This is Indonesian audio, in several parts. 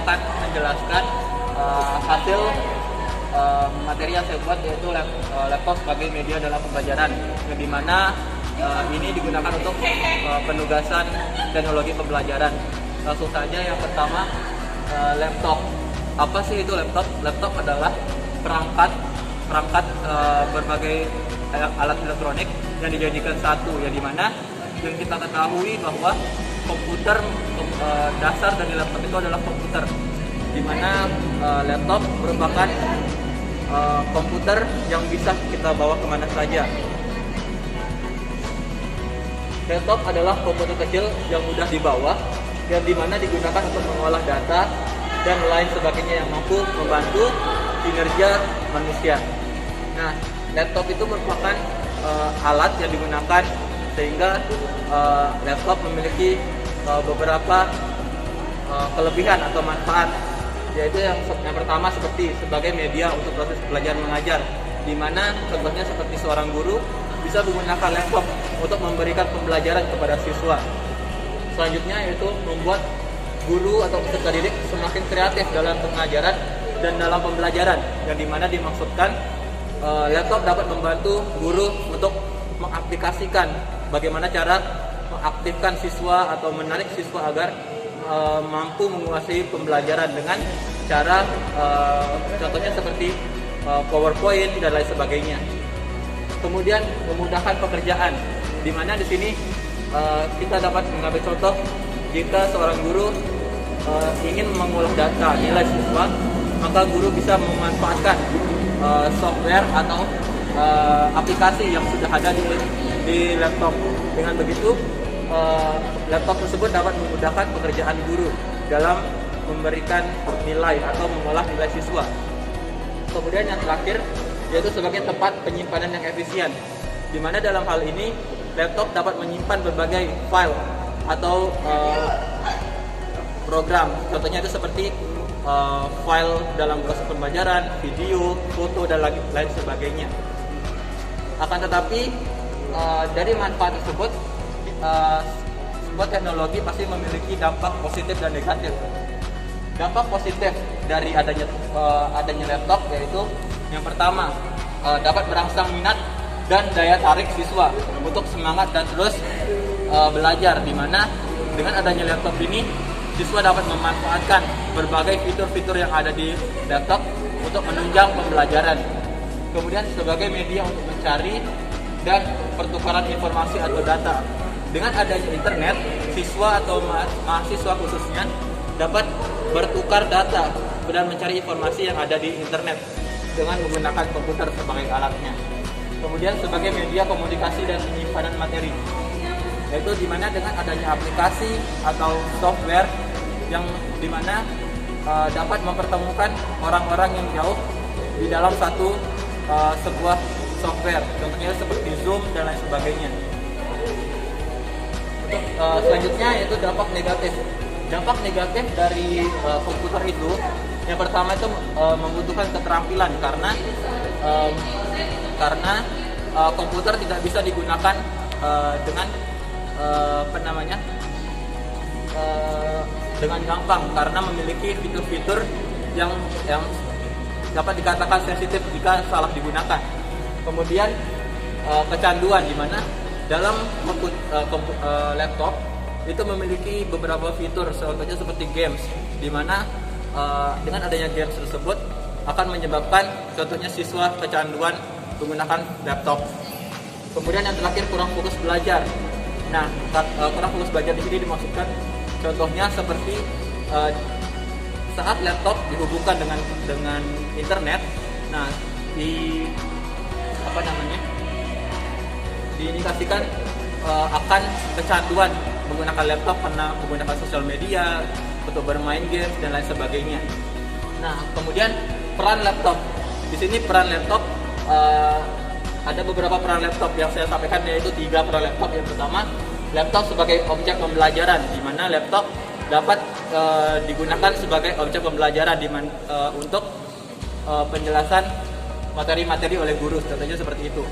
akan menjelaskan hasil materi yang saya buat, yaitu laptop sebagai media dalam pembelajaran, yang dimana ini digunakan untuk penugasan teknologi pembelajaran. Langsung saja yang pertama, laptop. Apa sih itu laptop? Laptop adalah perangkat berbagai alat elektronik yang dijadikan satu, yang dimana yang kita ketahui bahwa komputer, dasar dari laptop itu adalah komputer, dimana laptop merupakan komputer yang bisa kita bawa kemana saja. Laptop adalah komputer kecil yang mudah dibawa, yang dimana digunakan untuk mengolah data dan lain sebagainya yang mampu membantu kinerja manusia. Nah, laptop itu merupakan alat yang digunakan sehingga laptop memiliki beberapa kelebihan atau manfaat, yaitu yang pertama seperti sebagai media untuk proses belajar mengajar, di mana contohnya seperti seorang guru bisa menggunakan laptop untuk memberikan pembelajaran kepada siswa. Selanjutnya yaitu membuat guru atau peserta didik semakin kreatif dalam pengajaran dan dalam pembelajaran, yang dimana dimaksudkan laptop dapat membantu guru untuk mengaplikasikan bagaimana cara mengaktifkan siswa atau menarik siswa agar mampu menguasai pembelajaran dengan cara contohnya seperti PowerPoint dan lain sebagainya. Kemudian memudahkan pekerjaan, di mana di sini kita dapat mengambil contoh jika seorang guru ingin mengolah data nilai siswa, maka guru bisa memanfaatkan software atau aplikasi yang sudah ada di laptop. Dengan begitu laptop tersebut dapat memudahkan pekerjaan guru dalam memberikan nilai atau mengolah nilai siswa. Kemudian yang terakhir yaitu sebagai tempat penyimpanan yang efisien, di mana dalam hal ini laptop dapat menyimpan berbagai file atau program. Contohnya itu seperti file dalam proses pembelajaran, video, foto, dan lain sebagainya. Akan tetapi dari manfaat tersebut, sebuah teknologi pasti memiliki dampak positif dan negatif. Dampak positif dari adanya laptop yaitu yang pertama, dapat merangsang minat dan daya tarik siswa untuk semangat dan terus belajar, di mana dengan adanya laptop ini siswa dapat memanfaatkan berbagai fitur-fitur yang ada di laptop untuk menunjang pembelajaran. Kemudian sebagai media untuk mencari dan pertukaran informasi atau data. Dengan adanya internet, siswa atau mahasiswa khususnya dapat bertukar data dan mencari informasi yang ada di internet dengan menggunakan komputer sebagai alatnya. Kemudian sebagai media komunikasi dan penyimpanan materi, yaitu dimana dengan adanya aplikasi atau software yang dimana dapat mempertemukan orang-orang yang jauh di dalam sebuah software, contohnya seperti Zoom dan lain sebagainya. Untuk selanjutnya yaitu dampak negatif. Dampak negatif dari komputer itu, yang pertama itu membutuhkan keterampilan karena komputer tidak bisa digunakan dengan dengan gampang, karena memiliki fitur-fitur yang dapat dikatakan sensitif jika salah digunakan. Kemudian kecanduan, di mana dalam laptop itu memiliki beberapa fitur, contohnya seperti games, di mana dengan adanya games tersebut akan menyebabkan contohnya siswa kecanduan menggunakan laptop. Kemudian yang terakhir, kurang fokus belajar. Nah, kurang fokus belajar di sini dimaksudkan contohnya seperti saat laptop dihubungkan dengan internet, nah diindikasikan akan kecanduan menggunakan laptop karena menggunakan sosial media untuk bermain game dan lain sebagainya. Nah, kemudian peran laptop. Di sini peran laptop ada beberapa peran laptop yang saya sampaikan, yaitu 3 peran laptop. Yang pertama, laptop sebagai objek pembelajaran, di mana laptop dapat digunakan sebagai objek pembelajaran untuk penjelasan materi-materi oleh guru, contohnya seperti itu.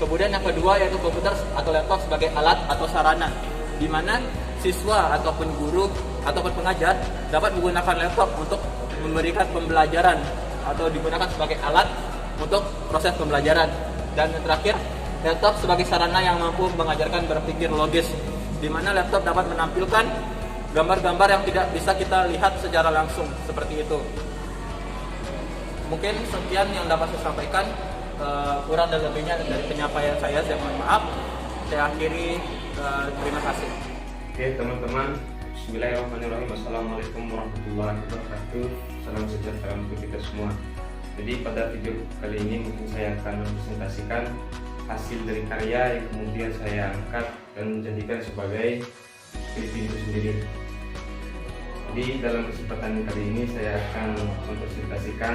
Kemudian yang kedua yaitu komputer atau laptop sebagai alat atau sarana, di mana siswa ataupun guru ataupun pengajar dapat menggunakan laptop untuk memberikan pembelajaran atau digunakan sebagai alat untuk proses pembelajaran. Dan yang terakhir, laptop sebagai sarana yang mampu mengajarkan berpikir logis, di mana laptop dapat menampilkan gambar-gambar yang tidak bisa kita lihat secara langsung, seperti itu. Mungkin sekian yang dapat saya sampaikan, kurang dan lebihnya dari penyampaian saya mohon maaf. Saya akhiri, terima kasih. Oke teman-teman, bismillahirrahmanirrahim. Assalamualaikum warahmatullahi wabarakatuh. Salam sejahtera untuk kita semua. Jadi pada video kali ini mungkin saya akan mempresentasikan hasil dari karya yang kemudian saya angkat dan menjadikan sebagai skrip itu sendiri. Jadi dalam kesempatan kali ini saya akan mempresentasikan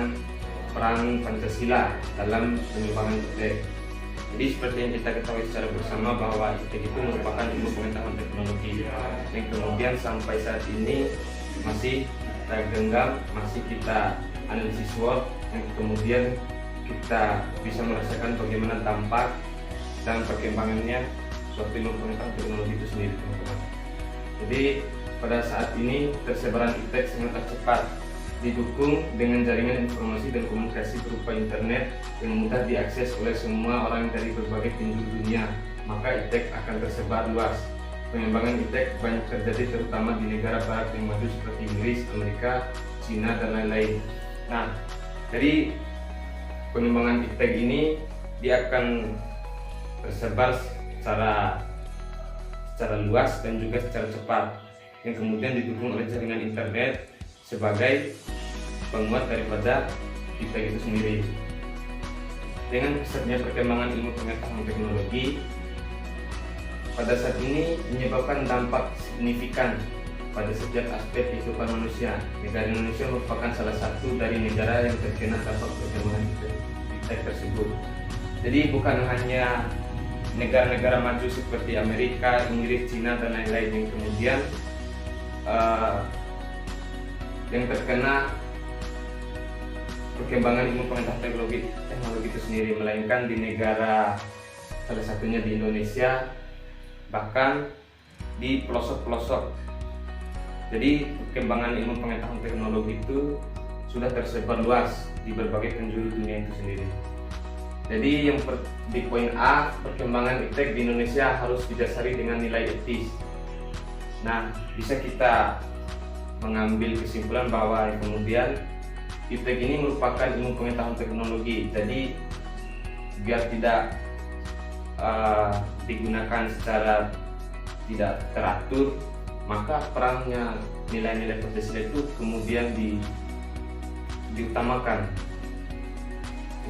peran Pancasila dalam pengembangan ITEK. Jadi seperti yang kita ketahui secara bersama bahwa ITEK itu merupakan ilmu pengetahuan teknologi yang kemudian sampai saat ini masih kita genggam, masih kita analisis SWOT, yang kemudian kita bisa merasakan bagaimana dampak dan perkembangannya suatu ilmu pengetahuan teknologi itu sendiri, teman-teman. Jadi pada saat ini tersebaran ITEK sangat cepat, didukung dengan jaringan informasi dan komunikasi berupa internet yang mudah diakses oleh semua orang dari berbagai penjuru dunia, maka ITEK akan tersebar luas. Pengembangan ITEK banyak terjadi terutama di negara barat yang maju seperti Inggris, Amerika, Cina, dan lain-lain. Nah, dari pengembangan ITEK ini dia akan tersebar secara luas dan juga secara cepat, yang kemudian didukung oleh jaringan internet sebagai penguat daripada ITEK itu sendiri. Dengan pesatnya perkembangan ilmu pengetahuan teknologi pada saat ini menyebabkan dampak signifikan pada setiap aspek kehidupan manusia. Negara Indonesia merupakan salah satu dari negara yang terkena dampak perkembangan ITEK tersebut. Jadi bukan hanya negara-negara maju seperti Amerika, Inggris, Cina, dan lain-lain yang kemudian yang terkena perkembangan ilmu pengetahuan teknologi itu sendiri, melainkan di negara salah satunya di Indonesia, bahkan di pelosok-pelosok. Jadi perkembangan ilmu pengetahuan teknologi itu sudah tersebar luas di berbagai penjuru dunia itu sendiri. Jadi yang di poin A, perkembangan ITEK di Indonesia harus didasari dengan nilai etis. Nah, bisa kita mengambil kesimpulan bahwa kemudian ITEK ini merupakan ilmu pengetahuan teknologi. Jadi biar tidak digunakan secara tidak teratur, maka perannya nilai-nilai Pancasila itu kemudian diutamakan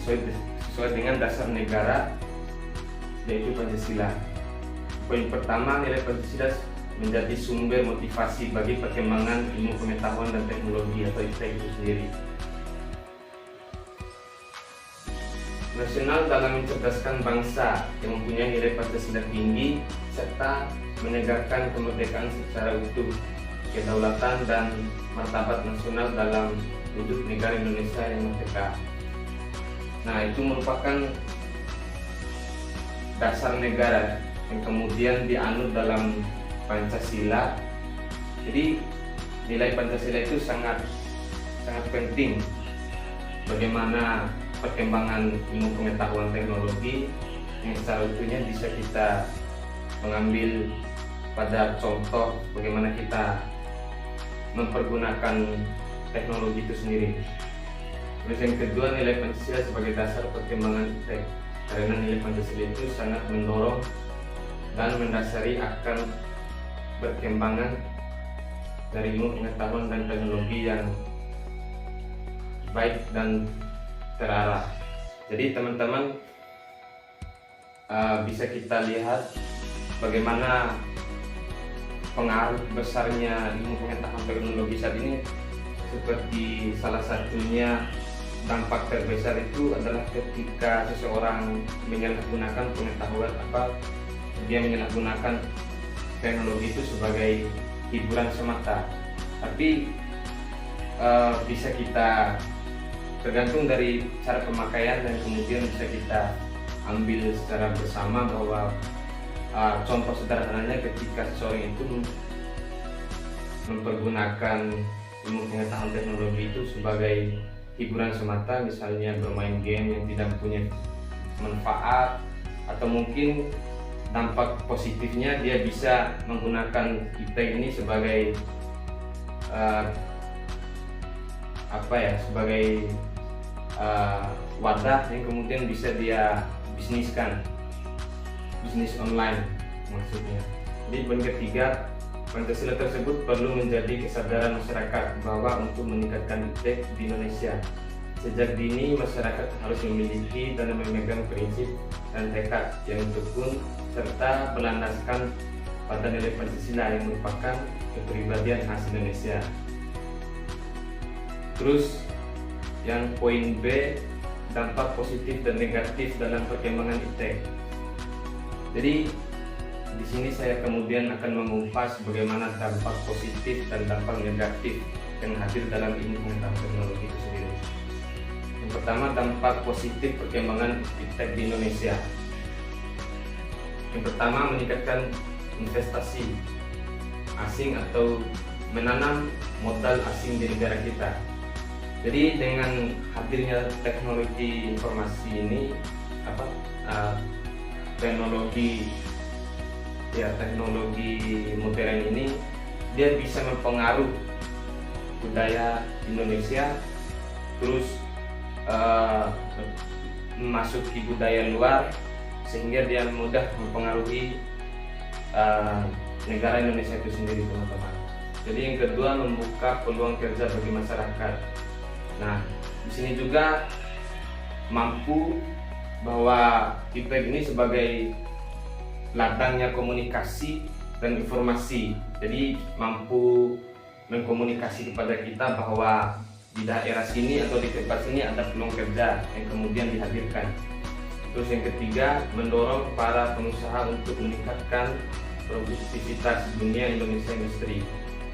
sesuai dengan dasar negara, yaitu Pancasila. Poin pertama, nilai Pancasila menjadi sumber motivasi bagi perkembangan ilmu pengetahuan dan teknologi atau ITEK itu sendiri. Nasional dalam mencerdaskan bangsa yang mempunyai nilai Pancasila tinggi serta menegakkan kemerdekaan secara utuh, kedaulatan dan martabat nasional dalam wujud negara Indonesia yang merdeka. Nah, itu merupakan dasar negara yang kemudian dianut dalam Pancasila. Jadi nilai Pancasila itu sangat penting bagaimana perkembangan ilmu pengetahuan teknologi yang secara utuhnya bisa kita mengambil pada contoh bagaimana kita mempergunakan teknologi itu sendiri. Terus yang kedua, nilai Pancasila sebagai dasar perkembangan ITEK, karena nilai Pancasila itu sangat mendorong dan mendasari akan perkembangan dari ilmu pengetahuan dan teknologi yang baik dan terarah. Jadi teman-teman bisa kita lihat bagaimana pengaruh besarnya ilmu pengetahuan teknologi saat ini. Seperti salah satunya dampak terbesar itu adalah ketika seseorang menyalahgunakan pengetahuan dia menyalahgunakan teknologi itu sebagai hiburan semata. Tapi bisa kita tergantung dari cara pemakaian dan kemudian bisa kita ambil secara bersama bahwa contoh sederhananya ketika seseorang itu mempergunakan ilmu pengetahuan teknologi itu sebagai hiburan semata, misalnya bermain game yang tidak punya manfaat, atau mungkin dampak positifnya dia bisa menggunakan iptek ini sebagai sebagai wadah yang kemudian bisa dia bisniskan, bisnis online maksudnya. Jadi poin ketiga, Pancasila tersebut perlu menjadi kesadaran masyarakat bahwa untuk meningkatkan iptek di Indonesia sejak dini, masyarakat harus memiliki dan memegang prinsip dan tekad yang tekun serta berlandaskan pada nilai Pancasila yang merupakan kepribadian khas Indonesia. Terus yang poin B, dampak positif dan negatif dalam perkembangan iptek. Jadi di sini saya kemudian akan mengupas bagaimana dampak positif dan dampak negatif yang hadir dalam ilmu pengetahuan teknologi itu sendiri. Yang pertama, dampak positif perkembangan iptek di Indonesia. Yang pertama, meningkatkan investasi asing atau menanam modal asing di negara kita. Jadi dengan hadirnya teknologi informasi ini, teknologi modern ini, dia bisa mempengaruhi budaya Indonesia, terus memasuki budaya luar, sehingga dia mudah mempengaruhi negara Indonesia itu sendiri, teman-teman. Jadi yang kedua, membuka peluang kerja bagi masyarakat. Nah, di sini juga mampu bahwa iptek ini sebagai ladangnya komunikasi dan informasi. Jadi mampu mengkomunikasi kepada kita bahwa di daerah sini atau di tempat sini ada peluang kerja yang kemudian dihadirkan. Terus yang ketiga, mendorong para pengusaha untuk meningkatkan produktivitas dunia Indonesia industri.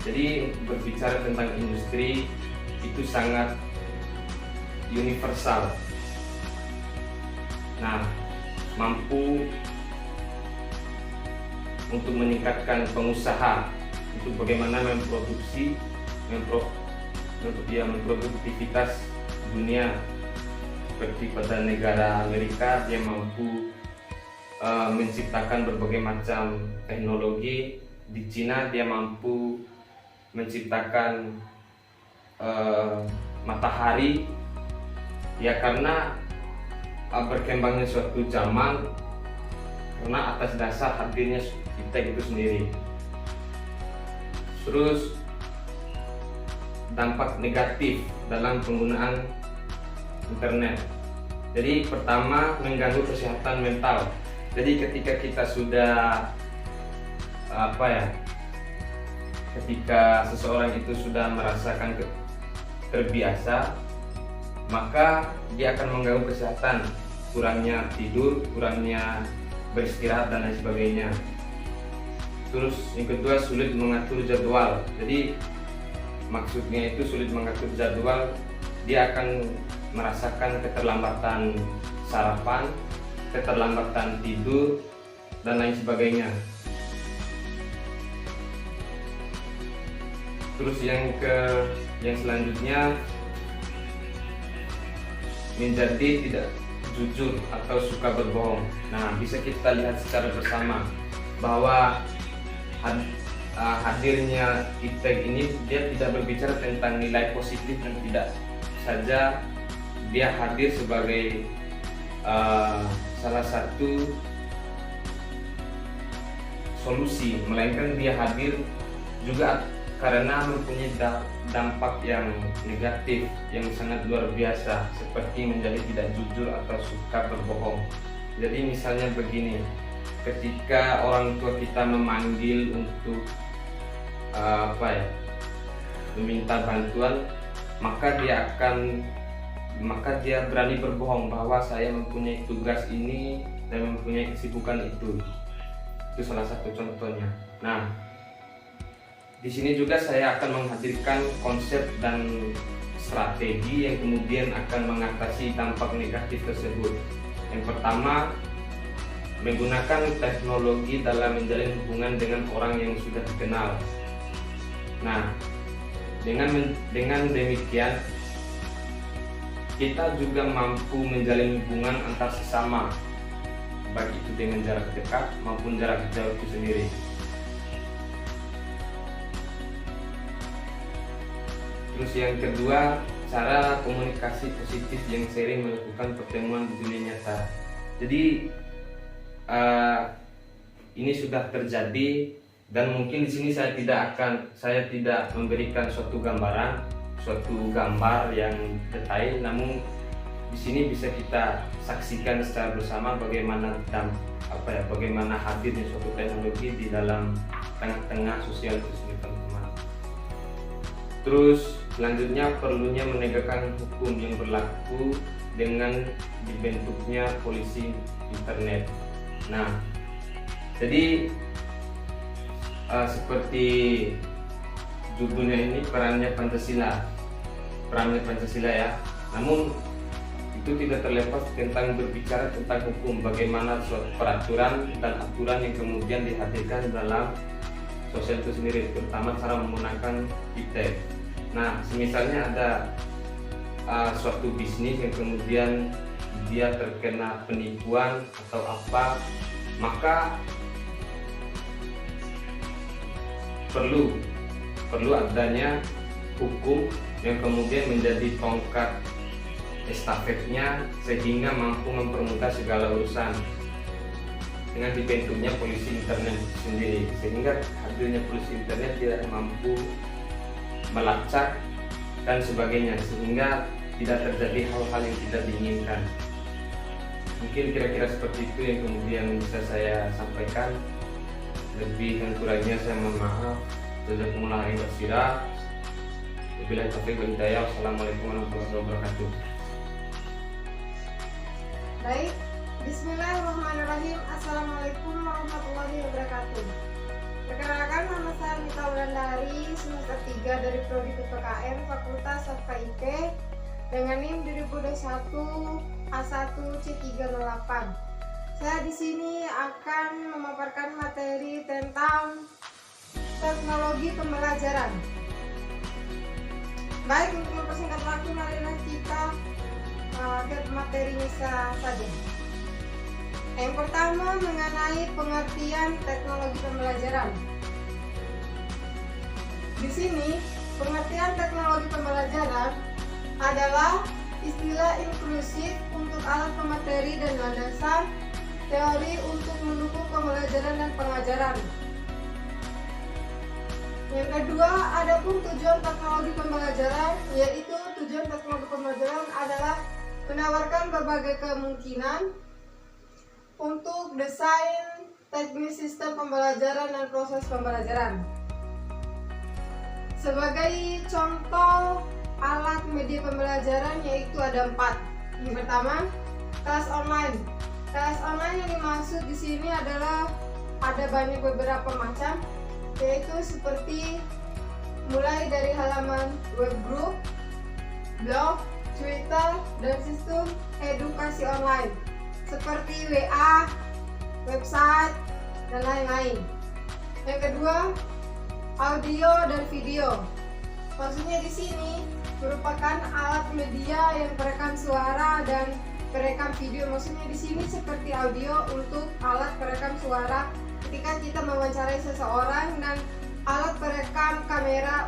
Jadi berbicara tentang industri itu sangat universal. Nah, mampu untuk meningkatkan pengusaha untuk bagaimana memproduksi memproduktivitas dunia. Seperti pada negara Amerika, dia mampu menciptakan berbagai macam teknologi. Di Cina dia mampu menciptakan matahari, ya karena berkembangnya suatu zaman, karena atas dasar hadirnya iptek itu sendiri. Terus dampak negatif dalam penggunaan internet. Jadi pertama, mengganggu kesehatan mental. Jadi ketika kita sudah ketika seseorang itu sudah merasakan terbiasa, maka dia akan mengganggu kesehatan, kurangnya tidur, kurangnya beristirahat dan lain sebagainya. Terus yang kedua, sulit mengatur jadwal. Jadi maksudnya itu sulit mengatur jadwal, dia akan merasakan keterlambatan sarapan, keterlambatan tidur dan lain sebagainya. Terus yang selanjutnya, menjadi tidak jujur atau suka berbohong. Nah, bisa kita lihat secara bersama bahwa hadirnya iptek ini dia tidak berbicara tentang nilai positif dan tidak saja dia hadir sebagai salah satu solusi, melainkan dia hadir juga karena mempunyai dampak yang negatif yang sangat luar biasa, seperti menjadi tidak jujur atau suka berbohong. Jadi misalnya begini, ketika orang tua kita memanggil untuk meminta bantuan, maka dia berani berbohong bahwa saya mempunyai tugas ini dan mempunyai kesibukan itu. Itu salah satu contohnya. Nah, di sini juga saya akan menghadirkan konsep dan strategi yang kemudian akan mengatasi dampak negatif tersebut. Yang pertama, menggunakan teknologi dalam menjalin hubungan dengan orang yang sudah dikenal. Nah, dengan demikian kita juga mampu menjalin hubungan antar sesama, baik itu dengan jarak dekat maupun jarak jauh itu sendiri. Terus yang kedua, cara komunikasi positif yang sering melakukan pertemuan di dunia nyata. Jadi ini sudah terjadi, dan mungkin di sini saya tidak memberikan suatu gambar yang detail, namun di sini bisa kita saksikan secara bersama bagaimana bagaimana hadirnya suatu teknologi di dalam tengah-tengah sosial itu sendiri, teman-teman. Terus selanjutnya perlunya menegakkan hukum yang berlaku dengan dibentuknya polisi internet. Nah, jadi seperti judulnya ini, perannya Pancasila ya. Namun itu tidak terlepas tentang berbicara tentang hukum, bagaimana suatu peraturan dan aturan yang kemudian dihadirkan dalam sosial itu sendiri, terutama cara menggunakan IT. Nah, misalnya ada suatu bisnis yang kemudian dia terkena penipuan atau apa, maka perlu adanya hukum yang kemudian menjadi tongkat estafetnya sehingga mampu mempermudah segala urusan dengan dibentuknya polisi internet sendiri, sehingga hadirnya polisi internet tidak mampu melacak dan sebagainya, sehingga tidak terjadi hal-hal yang tidak diinginkan. Mungkin kira-kira seperti itu yang kemudian bisa saya sampaikan. Lebih dan kurangnya saya mohon maaf. Jazakumullah khairan. Wabillahi taufiq wal hidayah. Wassalamualaikum warahmatullahi wabarakatuh. Baik, bismillahirrahmanirrahim. Assalamualaikum warahmatullahi wabarakatuh. Perkenalkan, nama saya Mita Wulandari, semester 3 dari Prodi PPKN Fakultas FKIP dengan NIM 2021 A1C308. Saya di sini akan memaparkan materi tentang teknologi pembelajaran. Baik, untuk mempersingkat waktu, marilah kita ke materinya saja. Yang pertama, mengenai pengertian teknologi pembelajaran. Di sini, pengertian teknologi pembelajaran adalah istilah inklusif untuk alat pemateri dan landasan teori untuk mendukung pembelajaran dan pengajaran. Yang kedua, adapun tujuan teknologi pembelajaran, yaitu tujuan teknologi pembelajaran adalah menawarkan berbagai kemungkinan untuk desain teknis sistem pembelajaran dan proses pembelajaran. Sebagai contoh alat media pembelajaran yaitu ada 4. Yang pertama, kelas online. Kelas online yang dimaksud di sini adalah ada beberapa macam, yaitu seperti mulai dari halaman web group, blog, Twitter, dan sistem edukasi online seperti WA, website, dan lain-lain. Yang kedua, audio dan video. Maksudnya di sini merupakan alat media yang perekam suara dan perekam video. Maksudnya di sini seperti audio untuk alat perekam suara ketika kita mewawancarai seseorang, dan alat perekam kamera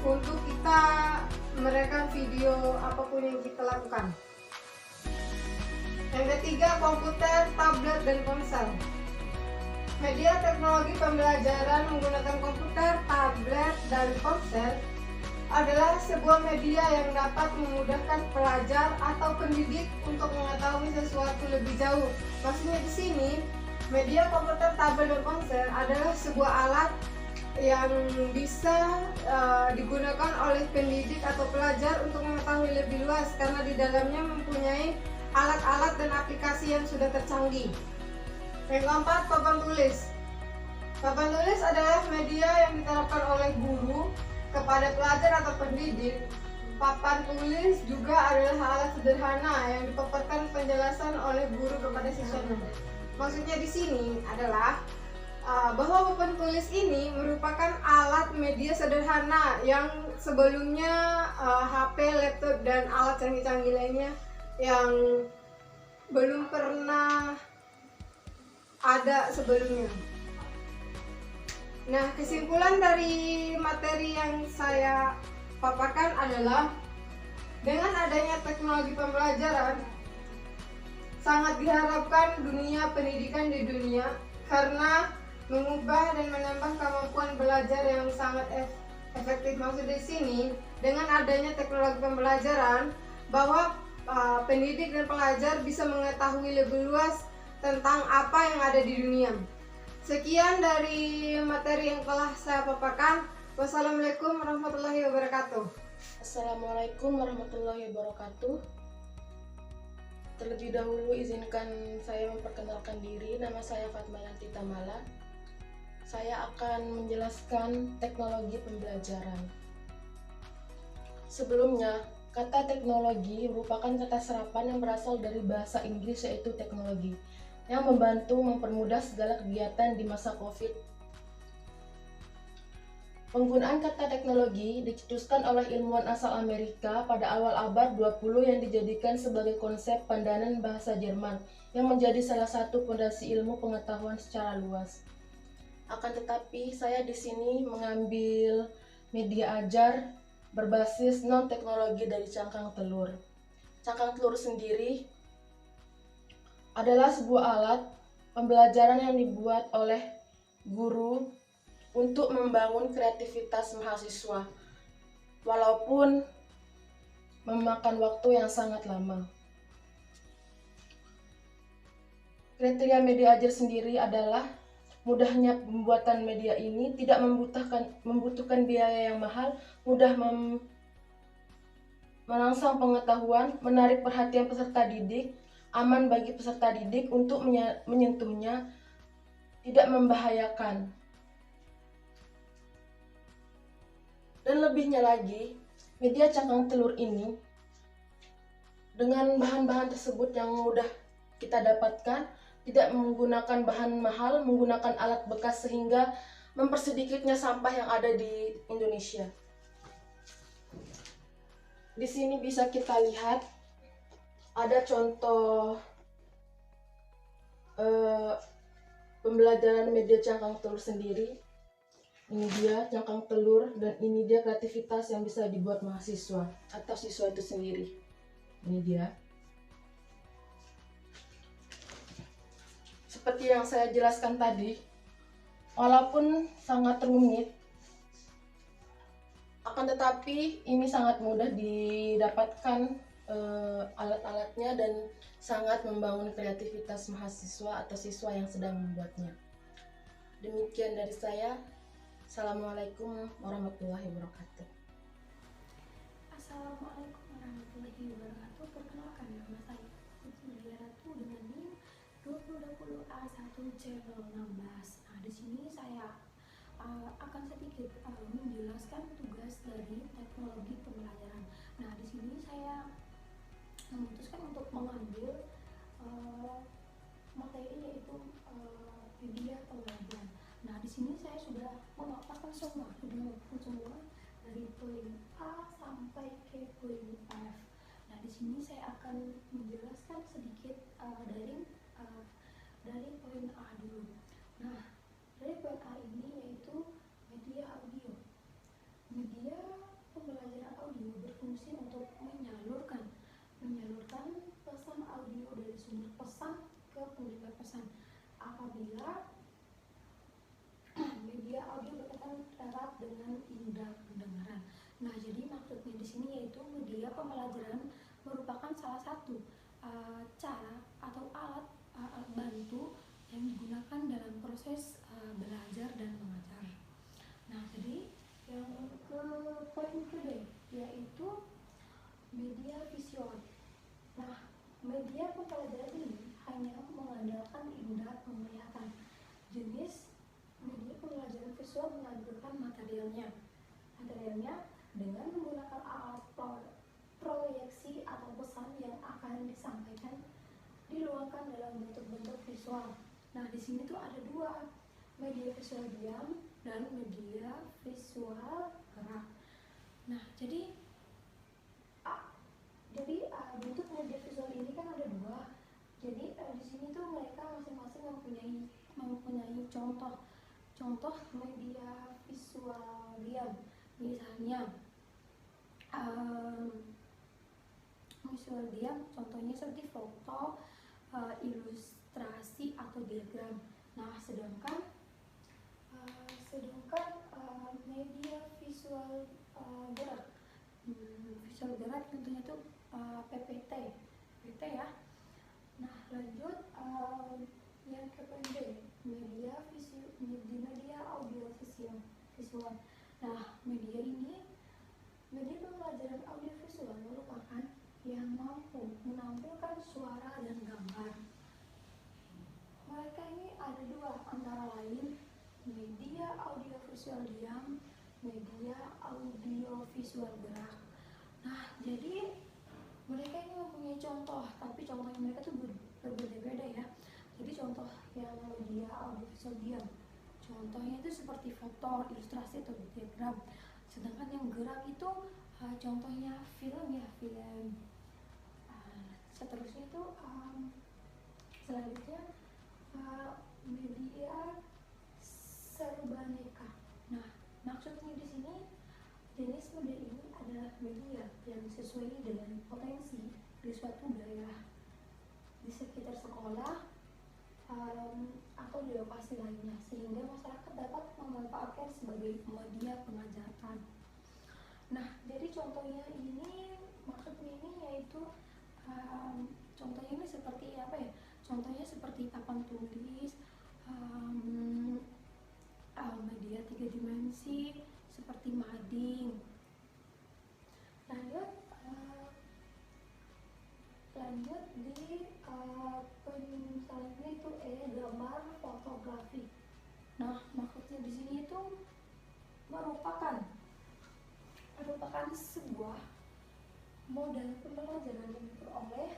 untuk kita merekam video apapun yang kita lakukan. Yang ketiga, komputer, tablet, dan ponsel. Media teknologi pembelajaran menggunakan komputer, tablet, dan ponsel adalah sebuah media yang dapat memudahkan pelajar atau pendidik untuk mengetahui sesuatu lebih jauh. Maksudnya di sini, media komputer, tablet, dan ponsel adalah sebuah alat yang bisa digunakan oleh pendidik atau pelajar untuk mengetahui lebih luas, karena di dalamnya mempunyai alat-alat dan aplikasi yang sudah tercanggih. Yang keempat, papan tulis. Papan tulis adalah media yang diterapkan oleh guru kepada pelajar atau pendidik. Papan tulis juga adalah alat sederhana yang dipaparkan penjelasan oleh guru kepada siswanya. Maksudnya di sini adalah bahwa papan tulis ini merupakan alat media sederhana yang sebelumnya HP, laptop, dan alat canggih-canggih lainnya yang belum pernah ada sebelumnya. Nah, kesimpulan dari materi yang saya paparkan adalah dengan adanya teknologi pembelajaran sangat diharapkan dunia pendidikan di dunia karena mengubah dan menambah kemampuan belajar yang sangat efektif. Maksud di sini dengan adanya teknologi pembelajaran bahwa pendidik dan pelajar bisa mengetahui lebih luas tentang apa yang ada di dunia. Sekian dari materi yang telah saya paparkan. Wassalamualaikum warahmatullahi wabarakatuh. Assalamualaikum warahmatullahi wabarakatuh. Terlebih dahulu izinkan saya memperkenalkan diri. Nama saya Fatmayanti Tamala. Saya akan menjelaskan teknologi pembelajaran. Sebelumnya, kata teknologi merupakan kata serapan yang berasal dari bahasa Inggris yaitu teknologi, yang membantu mempermudah segala kegiatan di masa COVID. Penggunaan kata teknologi dicetuskan oleh ilmuwan asal Amerika pada awal abad 20 yang dijadikan sebagai konsep pandanan bahasa Jerman yang menjadi salah satu fondasi ilmu pengetahuan secara luas. Akan tetapi, saya di sini mengambil media ajar berbasis non-teknologi dari cangkang telur. Cangkang telur sendiri adalah sebuah alat pembelajaran yang dibuat oleh guru untuk membangun kreativitas mahasiswa, walaupun memakan waktu yang sangat lama. Kriteria media ajar sendiri adalah mudahnya pembuatan media ini, tidak membutuhkan biaya yang mahal, mudah merangsang pengetahuan, menarik perhatian peserta didik, aman bagi peserta didik untuk menyentuhnya, tidak membahayakan. Dan lebihnya lagi, media cangkang telur ini dengan bahan-bahan tersebut yang mudah kita dapatkan, tidak menggunakan bahan mahal, menggunakan alat bekas sehingga mempersedikitnya sampah yang ada di Indonesia. Di sini bisa kita lihat ada contoh pembelajaran media cangkang telur sendiri. Ini dia cangkang telur dan ini dia kreativitas yang bisa dibuat mahasiswa atau siswa itu sendiri. Ini dia. Seperti yang saya jelaskan tadi, walaupun sangat rumit, akan tetapi ini sangat mudah didapatkan alat-alatnya dan sangat membangun kreativitas mahasiswa atau siswa yang sedang membuatnya. Demikian dari saya. Assalamualaikum warahmatullahi wabarakatuh. Assalamualaikum warahmatullahi wabarakatuh. Perkenalkan, nama saya Putri Ratu dengan NIM 2020A1C016. Nah, di sini saya akan sedikit menjelaskan tugas dari teknologi pembelajaran. Nah, di sini saya memutuskan untuk mengambil materi yaitu media pembelajaran. Nah, di sini saya sudah memaparkan semua dari poin A sampai ke poin F. Nah, di sini saya akan menjelaskan sedikit dari poin A dulu. Nah, dari poin A ini yaitu media audio. Media pembelajaran audio berfungsi untuk menyalurkan pesan audio dari sumber pesan ke pendengar pesan. Apabila media audio berkaitan erat dengan indera pendengaran. Nah, jadi maksudnya di sini yaitu media pembelajaran merupakan salah satu cara atau alat bantu yang digunakan dalam proses belajar dan mengajar. Nah, jadi yang ke poin kedua yaitu media visual. Nah, media pembelajaran ini hanya mengandalkan indera penglihatan. Jenis media pembelajaran visual menampilkan materialnya dengan menggunakan alat proyeksi atau pesan yang akan disampaikan diluangkan dalam bentuk-bentuk visual. Nah, di sini tuh ada dua. media visual diam, dan media visual gerak. Nah, jadi bentuk media visual ini kan ada dua. Jadi di sini tuh mereka masing-masing mempunyai contoh media visual diam. Misalnya visual diam contohnya seperti foto, ilustrasi atau diagram. Nah, sedangkan media visual gerak, visual gerak tentunya tuh PPT ya. Nah, lanjut yang kependek, media audio visual. Nah, media pembelajaran audio visual merupakan yang mampu menampilkan suara dan gambar. Mereka ini ada dua, antara lain media audio visual diam, media audio visual gerak. Nah, jadi mereka ini mempunyai contoh, tapi contohnya mereka tuh berbeda-beda ya. Jadi contoh yang media audio visual diam, contohnya itu seperti foto, ilustrasi atau diagram. Sedangkan yang gerak itu contohnya film. Seterusnya itu selanjutnya media serbaneka. Nah, maksudnya di sini jenis media ini adalah media yang sesuai dengan potensi di suatu daerah, di sekitar sekolah, atau di lokasi lainnya, sehingga masyarakat dapat memanfaatkan sebagai media pengajaran. Nah, jadi contohnya ini, maksudnya ini yaitu contohnya ini seperti apa ya? Contohnya seperti papan tulis, media 3 dimensi seperti mading. Lanjut di selanjutnya itu gambar fotografi. Nah, maksudnya di sini itu merupakan sebuah modal pembelajaran yang diperoleh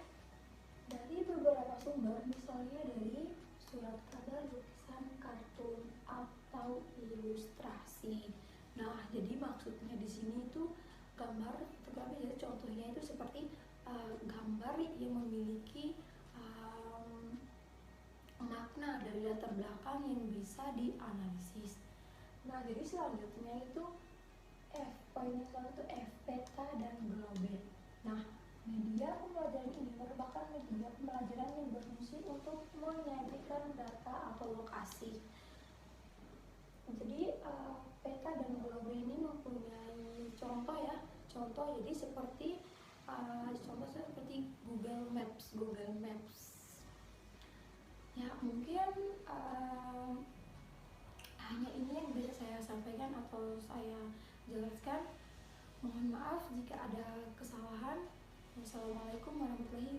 dari beberapa sumber, misalnya dari surat kabar, lukisan, kartun, atau ilustrasi. Nah, jadi maksudnya di sini itu gambar fotografi ya, contohnya itu seperti gambar yang memiliki makna dari latar belakang yang bisa dianalisis. Nah, jadi selanjutnya itu poin yang selanjutnya itu peta dan globet. Nah, media pembelajaran ini merupakan media pembelajaran yang berfungsi untuk menyajikan data atau lokasi. Jadi peta dan globet ini mempunyai contoh jadi seperti contoh seperti Google Maps ya. Mungkin hanya ini yang bisa saya sampaikan atau saya jelaskan. Mohon maaf jika ada kesalahan. Wassalamualaikum warahmatullahi wabarakatuh.